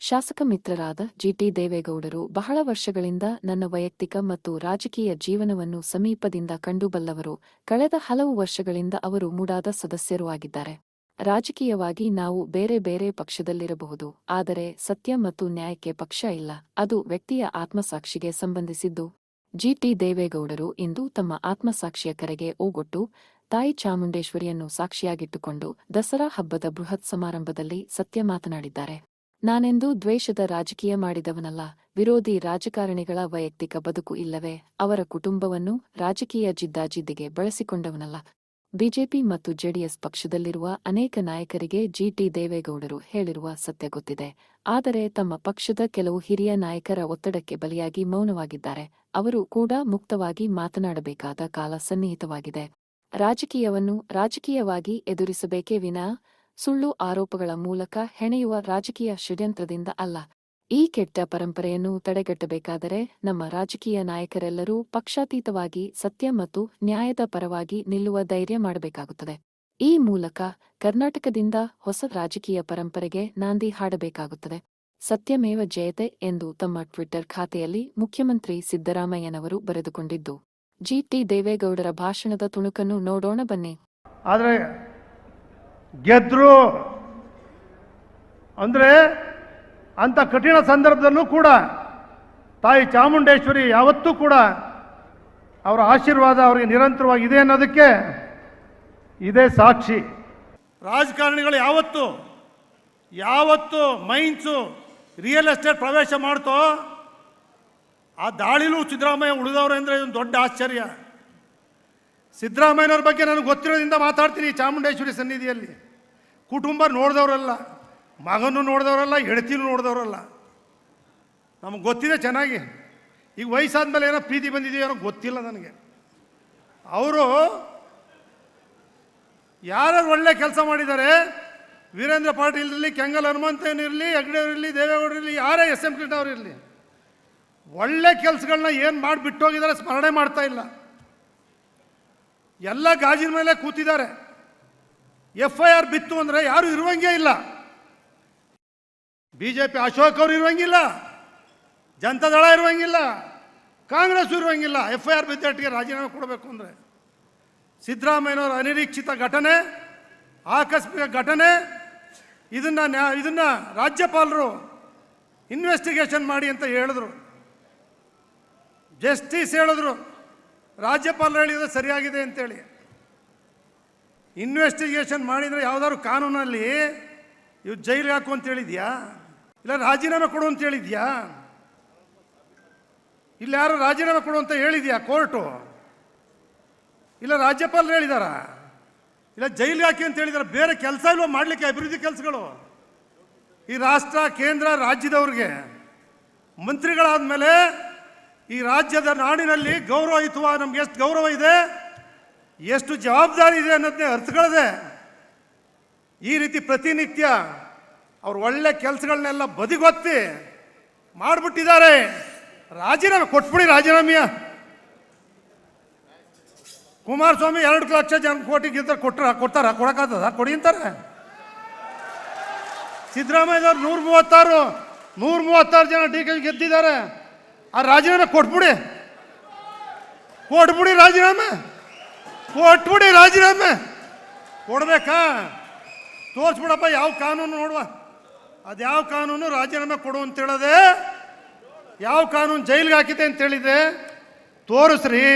ಶಾಸಕ ಮಿತ್ರರಾದ ಜಿಟಿ ದೇವೇಗೌಡರು ಬಹಳ ವರ್ಷಗಳಿಂದ ನನ್ನ ವೈಯಕ್ತಿಕ ಮತ್ತು ರಾಜಕೀಯ ಜೀವನವನ್ನು ಸಮೀಪದಿಂದ ಕಂಡುಬಲ್ಲವರು. ಕಳೆದ ಹಲವು ವರ್ಷಗಳಿಂದ ಅವರು ಮೂಡಾದ ಸದಸ್ಯರೂ ಆಗಿದ್ದಾರೆ. ರಾಜಕೀಯವಾಗಿ ನಾವು ಬೇರೆ ಬೇರೆ ಪಕ್ಷದಲ್ಲಿರಬಹುದು, ಆದರೆ ಸತ್ಯ ಮತ್ತು ನ್ಯಾಯಕ್ಕೆ ಪಕ್ಷ ಇಲ್ಲ. ಅದು ವ್ಯಕ್ತಿಯ ಆತ್ಮಸಾಕ್ಷಿಗೆ ಸಂಬಂಧಿಸಿದ್ದು. ಜಿಟಿ ದೇವೇಗೌಡರು ಇಂದು ತಮ್ಮ ಆತ್ಮಸಾಕ್ಷಿಯ ಕರೆಗೆ ಓಗೊಟ್ಟು ತಾಯಿ ಚಾಮುಂಡೇಶ್ವರಿಯನ್ನು ಸಾಕ್ಷಿಯಾಗಿಟ್ಟುಕೊಂಡು ದಸರಾ ಹಬ್ಬದ ಬೃಹತ್ ಸಮಾರಂಭದಲ್ಲಿ ಸತ್ಯ ಮಾತನಾಡಿದ್ದಾರೆ. ನಾನೆಂದೂ ದ್ವೇಷದ ರಾಜಕೀಯ ಮಾಡಿದವನಲ್ಲ. ವಿರೋಧಿ ರಾಜಕಾರಣಿಗಳ ವೈಯಕ್ತಿಕ ಬದುಕು ಇಲ್ಲವೇ ಅವರ ಕುಟುಂಬವನ್ನು ರಾಜಕೀಯ ಜಿದ್ದಾಜಿದ್ದಿಗೆ ಬಳಸಿಕೊಂಡವನಲ್ಲ. ಬಿಜೆಪಿ ಮತ್ತು ಜೆಡಿಎಸ್ ಪಕ್ಷದಲ್ಲಿರುವ ಅನೇಕ ನಾಯಕರಿಗೆ ಜಿಟಿ ದೇವೇಗೌಡರು ಹೇಳಿರುವ ಸತ್ಯ ಗೊತ್ತಿದೆ. ಆದರೆ ತಮ್ಮ ಪಕ್ಷದ ಕೆಲವು ಹಿರಿಯ ನಾಯಕರ ಒತ್ತಡಕ್ಕೆ ಬಲಿಯಾಗಿ ಮೌನವಾಗಿದ್ದಾರೆ. ಅವರು ಕೂಡ ಮುಕ್ತವಾಗಿ ಮಾತನಾಡಬೇಕಾದ ಕಾಲ ಸನ್ನಿಹಿತವಾಗಿದೆ. ರಾಜಕೀಯವನ್ನು ರಾಜಕೀಯವಾಗಿ ಎದುರಿಸಬೇಕೇ ವಿನಾ ಸುಳ್ಳು ಆರೋಪಗಳ ಮೂಲಕ ಹೆಣೆಯುವ ರಾಜಕೀಯ ಷಡ್ಯಂತ್ರದಿಂದ ಅಲ್ಲ. ಈ ಕೆಟ್ಟ ಪರಂಪರೆಯನ್ನು ತಡೆಗಟ್ಟಬೇಕಾದರೆ ನಮ್ಮ ರಾಜಕೀಯ ನಾಯಕರೆಲ್ಲರೂ ಪಕ್ಷಾತೀತವಾಗಿ ಸತ್ಯ ಮತ್ತು ನ್ಯಾಯದ ಪರವಾಗಿ ನಿಲ್ಲುವ ಧೈರ್ಯ ಮಾಡಬೇಕಾಗುತ್ತದೆ. ಈ ಮೂಲಕ ಕರ್ನಾಟಕದಿಂದ ಹೊಸ ರಾಜಕೀಯ ಪರಂಪರೆಗೆ ನಾಂದಿ ಹಾಡಬೇಕಾಗುತ್ತದೆ. ಸತ್ಯಮೇವ ಜಯತೆ ಎಂದು ತಮ್ಮ ಟ್ವಿಟರ್ ಖಾತೆಯಲ್ಲಿ ಮುಖ್ಯಮಂತ್ರಿ ಸಿದ್ದರಾಮಯ್ಯನವರು ಬರೆದುಕೊಂಡಿದ್ದು. ಜಿಟಿ ದೇವೇಗೌಡರ ಭಾಷಣದ ತುಣುಕನ್ನು ನೋಡೋಣ ಬನ್ನಿ. ಆದರೆ ಗೆದ್ರು ಅಂದರೆ ಅಂಥ ಕಠಿಣ ಸಂದರ್ಭದಲ್ಲೂ ಕೂಡ ತಾಯಿ ಚಾಮುಂಡೇಶ್ವರಿ ಯಾವತ್ತೂ ಕೂಡ ಅವರ ಆಶೀರ್ವಾದ ಅವರಿಗೆ ನಿರಂತರವಾಗಿ ಇದೆ ಅನ್ನೋದಕ್ಕೆ ಇದೇ ಸಾಕ್ಷಿ. ರಾಜಕಾರಣಿಗಳು ಯಾವತ್ತು ಮೈನ್ಸು ರಿಯಲ್ ಎಸ್ಟೇಟ್ ಪ್ರವೇಶ ಮಾಡ್ತೋ ಆ ದಾಳಿಲೂ ಸಿದ್ದರಾಮಯ್ಯ ಉಳಿದವರು ಅಂದರೆ ಇದೊಂದು ದೊಡ್ಡ ಆಶ್ಚರ್ಯ. ಸಿದ್ದರಾಮಯ್ಯನವ್ರ ಬಗ್ಗೆ ನನಗೆ ಗೊತ್ತಿರೋದ್ರಿಂದ ಮಾತಾಡ್ತೀನಿ. ಚಾಮುಂಡೇಶ್ವರಿ ಸನ್ನಿಧಿಯಲ್ಲಿ ಕುಟುಂಬ ನೋಡಿದವರಲ್ಲ, ಮಗನೂ ನೋಡಿದವರಲ್ಲ, ಹೆಂಡತಿನೂ ನೋಡಿದವರಲ್ಲ. ನಮಗೆ ಗೊತ್ತಿದೆ ಚೆನ್ನಾಗಿ. ಈಗ ವಯಸ್ಸಾದ್ಮೇಲೆ ಏನೋ ಪ್ರೀತಿ ಬಂದಿದೆಯೋ ಏನೋ ಗೊತ್ತಿಲ್ಲ ನನಗೆ. ಅವರು ಯಾರು ಒಳ್ಳೆ ಕೆಲಸ ಮಾಡಿದ್ದಾರೆ, ವೀರೇಂದ್ರ ಪಾಟೀಲ್ ಇರಲಿ, ಕೆಂಗಲ್ ಹನುಮಂತಯ್ಯನಿರಲಿ, ಹೆಗ್ಡೆಯವರಿರಲಿ, ದೇವೇಗೌಡರಿರಲಿ, ಯಾರೇ SM ಕೃಷ್ಣ ಅವರಿರಲಿ, ಒಳ್ಳೆ ಕೆಲಸಗಳನ್ನ ಏನು ಮಾಡಿ ಬಿಟ್ಟೋಗಿದ್ದಾರೆ ಸ್ಮರಣೆ ಮಾಡ್ತಾ ಇಲ್ಲ. ಎಲ್ಲ ಗಾಜಿನ ಮೇಲೆ ಕೂತಿದ್ದಾರೆ. FIR ಬಿತ್ತು ಅಂದರೆ ಯಾರು ಇರುವಂಗೇ ಇಲ್ಲ. BJP ಅಶೋಕ್ ಅವರು ಇರುವಂಗಿಲ್ಲ, ಜನತಾದಳ ಇರುವಂಗಿಲ್ಲ, ಕಾಂಗ್ರೆಸ್ ಇರುವಂಗಿಲ್ಲ. FIR ಬಿದ್ದಟ್ಟಿಗೆ ರಾಜೀನಾಮೆ ಕೊಡಬೇಕು ಅಂದರೆ ಸಿದ್ದರಾಮಯ್ಯನವರ ಅನಿರೀಕ್ಷಿತ ಘಟನೆ, ಆಕಸ್ಮಿಕ ಘಟನೆ, ಇದನ್ನು ರಾಜ್ಯಪಾಲರು ಇನ್ವೆಸ್ಟಿಗೇಷನ್ ಮಾಡಿ ಅಂತ ಹೇಳಿದ್ರು. ಜಸ್ಟಿಸ್ ಹೇಳಿದ್ರು, ರಾಜ್ಯಪಾಲರು ಹೇಳಿದ್ರೆ ಸರಿಯಾಗಿದೆ ಅಂತೇಳಿ. ಇನ್ವೆಸ್ಟಿಗೇಷನ್ ಮಾಡಿದರೆ ಯಾವುದಾದ್ರು ಕಾನೂನಲ್ಲಿ ಇವು ಜೈಲಿಗೆ ಹಾಕು ಅಂತ ಹೇಳಿದ್ಯಾ, ಇಲ್ಲ ರಾಜೀನಾಮೆ ಕೊಡು ಅಂತ ಹೇಳಿದ್ಯಾ, ಇಲ್ಲ ಯಾರು ರಾಜೀನಾಮೆ ಕೊಡು ಅಂತ ಹೇಳಿದ್ಯಾ ಕೋರ್ಟು, ಇಲ್ಲ ರಾಜ್ಯಪಾಲರು ಹೇಳಿದಾರ, ಇಲ್ಲ ಜೈಲಿಗೆ ಹಾಕಿ ಅಂತ ಹೇಳಿದಾರೆ. ಬೇರೆ ಕೆಲಸ ಇಲ್ವ ಮಾಡಲಿಕ್ಕೆ ಅಭಿವೃದ್ಧಿ ಕೆಲಸಗಳು? ಈ ರಾಷ್ಟ್ರ ಕೇಂದ್ರ ರಾಜ್ಯದವ್ರಿಗೆ ಮಂತ್ರಿಗಳಾದ ಮೇಲೆ ಈ ರಾಜ್ಯದ ನಾಡಿನಲ್ಲಿ ಗೌರವಯುತವ ನಮ್ಗೆ ಎಷ್ಟು ಗೌರವ ಇದೆ, ಎಷ್ಟು ಜವಾಬ್ದಾರಿ ಇದೆ ಅನ್ನೋದನ್ನೇ ಅರ್ಥಗಳದೆ ಈ ರೀತಿ ಪ್ರತಿನಿತ್ಯ ಅವ್ರು ಒಳ್ಳೆ ಕೆಲಸಗಳನ್ನೆಲ್ಲ ಬದಿಗೊತ್ತಿ ಮಾಡಿಬಿಟ್ಟಿದ್ದಾರೆ. ರಾಜೀನಾಮೆ ಕೊಟ್ಬಿಡಿ. ರಾಜೀನಾಮೆಯ ಕುಮಾರಸ್ವಾಮಿ 2 ಲಕ್ಷ ಕೋಟಿ ಕೊಡಕ್ಕಾಗ್ತದ? ಕೊಡಿ ಅಂತಾರೆ. ಸಿದ್ದರಾಮಯ್ಯನವ್ರು 136 ಜನ DK ಗೆದ್ದಿದ್ದಾರೆ. ಆ ರಾಜೀನಾಮೆ ಕೊಟ್ಬಿಡಿ. ರಾಜೀನಾಮೆ ಕೊಟ್ಬಿಡಿ. ರಾಜೀನಾಮೆ ಕೊಡ್ಬೇಕಾ? ತೋರಿಸ್ಬಿಡಪ್ಪ ಯಾವ ಕಾನೂನು ನೋಡುವ. ಅದ್ಯಾವ ಕಾನೂನು ರಾಜೀನಾಮೆ ಕೊಡು ಅಂತೇಳದೆ, ಯಾವ ಕಾನೂನು ಜೈಲಿಗೆ ಹಾಕಿದೆ ಅಂತೇಳಿದೆ ತೋರಿಸ್ರಿ.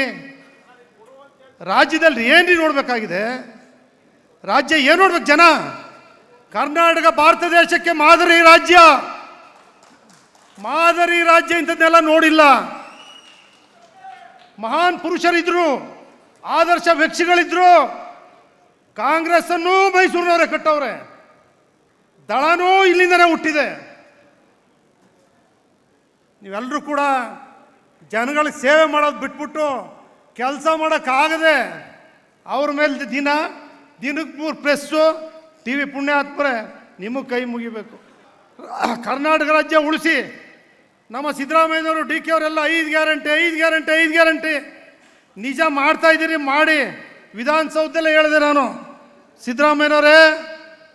ರಾಜ್ಯದಲ್ಲಿ ಏನ್ರಿ ನೋಡಬೇಕಾಗಿದೆ? ರಾಜ್ಯ ಏನು ನೋಡ್ಬೇಕು ಜನ? ಕರ್ನಾಟಕ ಭಾರತ ದೇಶಕ್ಕೆ ಮಾದರಿ ರಾಜ್ಯ ಇಂಥದ್ದನ್ನೆಲ್ಲ ನೋಡಿಲ್ಲ. ಮಹಾನ್ ಪುರುಷರಿದ್ರು, ಆದರ್ಶ ವ್ಯಕ್ತಿಗಳಿದ್ರು. ಕಾಂಗ್ರೆಸ್ ಅನ್ನು ಮೈಸೂರಿನವರೇ ಕಟ್ಟವ್ರೆ, ದಳನೂ ಇಲ್ಲಿಂದನೇ ಹುಟ್ಟಿದೆ. ನೀವೆಲ್ಲರೂ ಕೂಡ ಜನಗಳಿಗೆ ಸೇವೆ ಮಾಡೋದು ಬಿಟ್ಬಿಟ್ಟು ಕೆಲಸ ಮಾಡೋಕ್ಕಾಗದೆ ಅವ್ರ ಮೇಲೆ ದಿನಕ್ಕೆ 3 ಪ್ರೆಸ್ಸು TV ಪುಣ್ಯಾತ್ಮರೆ ನಿಮಗೆ ಕೈ ಮುಗಿಬೇಕು. ಕರ್ನಾಟಕ ರಾಜ್ಯ ಉಳಿಸಿ. ನಮ್ಮ ಸಿದ್ದರಾಮಯ್ಯನವರು DK ಅವರೆಲ್ಲ 5 ಗ್ಯಾರಂಟಿ ನಿಜ ಮಾಡ್ತಾ ಇದ್ದೀರಿ. ಮಾಡಿ ವಿಧಾನಸೌಧದಲ್ಲೇ ಹೇಳಿದೆ ನಾನು, ಸಿದ್ದರಾಮಯ್ಯನವರೇ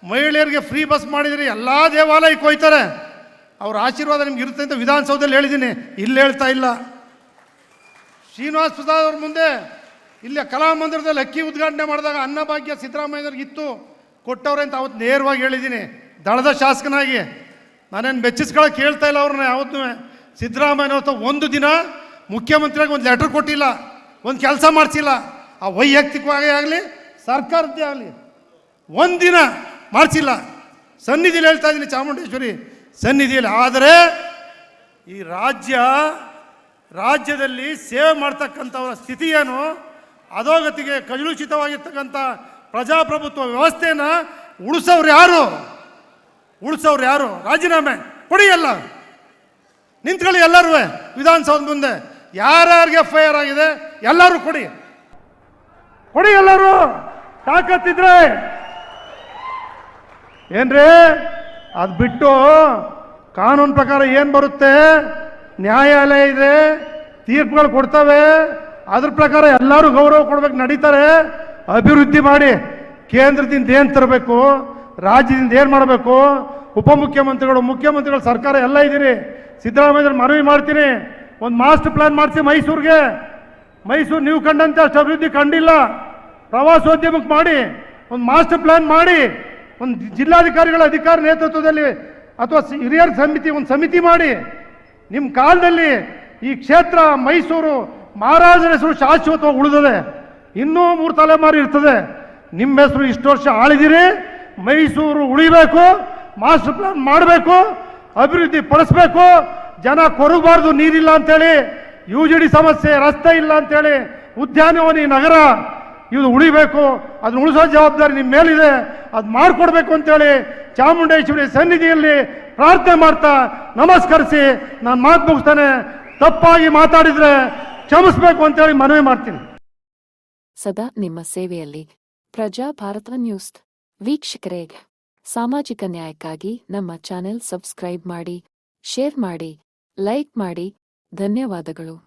ಮಹಿಳೆಯರಿಗೆ ಫ್ರೀ ಬಸ್ ಮಾಡಿದಿರಿ, ಎಲ್ಲ ದೇವಾಲಯಕ್ಕೆ ಹೋಯ್ತಾರೆ, ಅವ್ರ ಆಶೀರ್ವಾದ ನಿಮ್ಗೆ ಇರುತ್ತೆ ಅಂತ ವಿಧಾನಸೌಧದಲ್ಲಿ ಹೇಳಿದ್ದೀನಿ, ಇಲ್ಲಿ ಹೇಳ್ತಾ ಇಲ್ಲ. ಶ್ರೀನಿವಾಸ್ ಪ್ರಸಾದ್ ಅವ್ರ ಮುಂದೆ ಇಲ್ಲೇ ಕಲಾಮಂದಿರದಲ್ಲಿ ಅಕ್ಕಿ ಉದ್ಘಾಟನೆ ಮಾಡಿದಾಗ ಅನ್ನಭಾಗ್ಯ ಸಿದ್ದರಾಮಯ್ಯವ್ರಿಗೆ ಇತ್ತು, ಕೊಟ್ಟವ್ರೆ ಅಂತ ಅವತ್ತು ನೇರವಾಗಿ ಹೇಳಿದ್ದೀನಿ. ದಳದ ಶಾಸಕನಾಗಿ ನಾನೇನು ಬೆಚ್ಚಿಸ್ಕೊಳಕ್ಕೆ ಹೇಳ್ತಾ ಇಲ್ಲ ಅವ್ರನ್ನ. ಯಾವತ್ತೂ ಸಿದ್ದರಾಮಯ್ಯನವ್ರ ಒಂದು ದಿನ ಮುಖ್ಯಮಂತ್ರಿಯಾಗಿ ಒಂದು ಲೆಟರ್ ಕೊಟ್ಟಿಲ್ಲ, ಒಂದು ಕೆಲಸ ಮಾಡಿಸಿಲ್ಲ. ಆ ವೈಯಕ್ತಿಕವಾಗಿ ಆಗಲಿ ಸರ್ಕಾರದ್ದೇ ಆಗಲಿ ಒಂದಿನ ಮಾಡಿಸಿಲ್ಲ. ಸನ್ನಿಧಿಯಲ್ಲಿ ಹೇಳ್ತಾ ಇದ್ದೀನಿ, ಚಾಮುಂಡೇಶ್ವರಿ ಸನ್ನಿಧಿಯಲ್ಲಿ. ಆದರೆ ಈ ರಾಜ್ಯದಲ್ಲಿ ಸೇವೆ ಮಾಡ್ತಕ್ಕಂಥವರ ಸ್ಥಿತಿ ಏನು, ಅಧೋಗತಿಗೆ ಕಲುಷಿತವಾಗಿರ್ತಕ್ಕಂಥ ಪ್ರಜಾಪ್ರಭುತ್ವ ವ್ಯವಸ್ಥೆನ ಉಳಿಸೋರು ಯಾರು? ರಾಜೀನಾಮೆ ಕೊಡಿ, ಎಲ್ಲ ನಿಂತ್ಕೊಳ್ಳಿ, ಎಲ್ಲರೂ ವಿಧಾನಸೌಧ ಮುಂದೆ ಯಾರ್ಯಾರಿಗೆ FIR ಆಗಿದೆ ಎಲ್ಲರೂ ಕೊಡಿ, ಎಲ್ಲರೂ ತಾಕತ್ತಿದ್ರೆ. ಏನ್ರಿ ಅದು ಬಿಟ್ಟು ಕಾನೂನು ಪ್ರಕಾರ ಏನು ಬರುತ್ತೆ, ನ್ಯಾಯಾಲಯ ಇದೆ, ತೀರ್ಪುಗಳು ಕೊಡ್ತವೆ, ಅದ್ರ ಪ್ರಕಾರ ಎಲ್ಲರೂ ಗೌರವ ಕೊಡ್ಬೇಕು, ನಡೀತಾರೆ. ಅಭಿವೃದ್ಧಿ ಮಾಡಿ, ಕೇಂದ್ರದಿಂದ ಏನು ತರಬೇಕು, ರಾಜ್ಯದಿಂದ ಏನು ಮಾಡಬೇಕು, ಉಪಮುಖ್ಯಮಂತ್ರಿಗಳು, ಮುಖ್ಯಮಂತ್ರಿಗಳು, ಸರ್ಕಾರ ಎಲ್ಲ ಇದ್ದೀರಿ. ಸಿದ್ದರಾಮಯ್ಯ ಮನವಿ ಮಾಡ್ತೀನಿ, ಒಂದು ಮಾಸ್ಟರ್ ಪ್ಲಾನ್ ಮಾಡಿಸಿ ಮೈಸೂರು ನೀವು ಕಂಡಂತೆ ಅಷ್ಟು ಅಭಿವೃದ್ಧಿ ಕಂಡಿಲ್ಲ. ಪ್ರವಾಸೋದ್ಯಮಕ್ಕೆ ಮಾಡಿ ಒಂದು ಮಾಸ್ಟರ್ ಪ್ಲಾನ್ ಮಾಡಿ, ಒಂದು ಜಿಲ್ಲಾಧಿಕಾರಿಗಳ ಅಧಿಕಾರ ನೇತೃತ್ವದಲ್ಲಿ ಅಥವಾ ಹಿರಿಯರ ಒಂದು ಸಮಿತಿ ಮಾಡಿ. ನಿಮ್ಮ ಕಾಲದಲ್ಲಿ ಈ ಕ್ಷೇತ್ರ ಮೈಸೂರು ಮಹಾರಾಜರ ಹೆಸರು ಶಾಶ್ವತವಾಗಿ ಉಳಿದಿದೆ, ಇನ್ನೂ 3 ತಲೆಮಾರು ಇರ್ತದೆ. ನಿಮ್ಮ ಹೆಸರು ಇಷ್ಟು ವರ್ಷ ಆಳಿದಿರಿ. ಮೈಸೂರು ಉಳಿಬೇಕು, ಮಾಸ್ಟರ್ ಪ್ಲಾನ್ ಮಾಡಬೇಕು, ಅಭಿವೃದ್ಧಿ ಪಡಿಸ್ಬೇಕು. ಜನ ಕೊರಗಬಾರ್ದು, ನೀರಿಲ್ಲ ಅಂತೇಳಿ, UGD ಸಮಸ್ಯೆ, ರಸ್ತೆ ಇಲ್ಲ ಅಂತೇಳಿ, ಉದ್ಯಾನವನಿ ನಗರ ಇದು ಉಳಿಬೇಕು. ಅದನ್ನ ಉಳಿಸೋ ಜವಾಬ್ದಾರಿ ನಿಮ್ಮ ಮೇಲಿದೆ, ಅದು ಮಾಡಿಕೊಡ್ಬೇಕು ಅಂತೇಳಿ ಚಾಮುಂಡೇಶ್ವರಿ ಸನ್ನಿಧಿಯಲ್ಲಿ ಪ್ರಾರ್ಥನೆ ಮಾಡ್ತಾ ನಮಸ್ಕರಿಸಿ ನಾನು ಮಾತು ಮುಗಿಸ್ತೇನೆ. ತಪ್ಪಾಗಿ ಮಾತಾಡಿದರೆ ಕ್ಷಮಿಸಬೇಕು ಅಂತೇಳಿ ಮನವಿ ಮಾಡ್ತೀನಿ. ಸದಾ ನಿಮ್ಮ ಸೇವೆಯಲ್ಲಿ ಪ್ರಜಾ ಭಾರತ ನ್ಯೂಸ್ ವೀಕ್ಷಕರೇ, ಸಾಮಾಜಿಕ ನ್ಯಾಯಕ್ಕಾಗಿ ನಮ್ಮ ಚಾನೆಲ್ ಸಬ್ಸ್ಕ್ರೈಬ್ ಮಾಡಿ, ಶೇರ್ ಮಾಡಿ, ಲೈಕ್ ಮಾಡಿ. ಧನ್ಯವಾದಗಳು.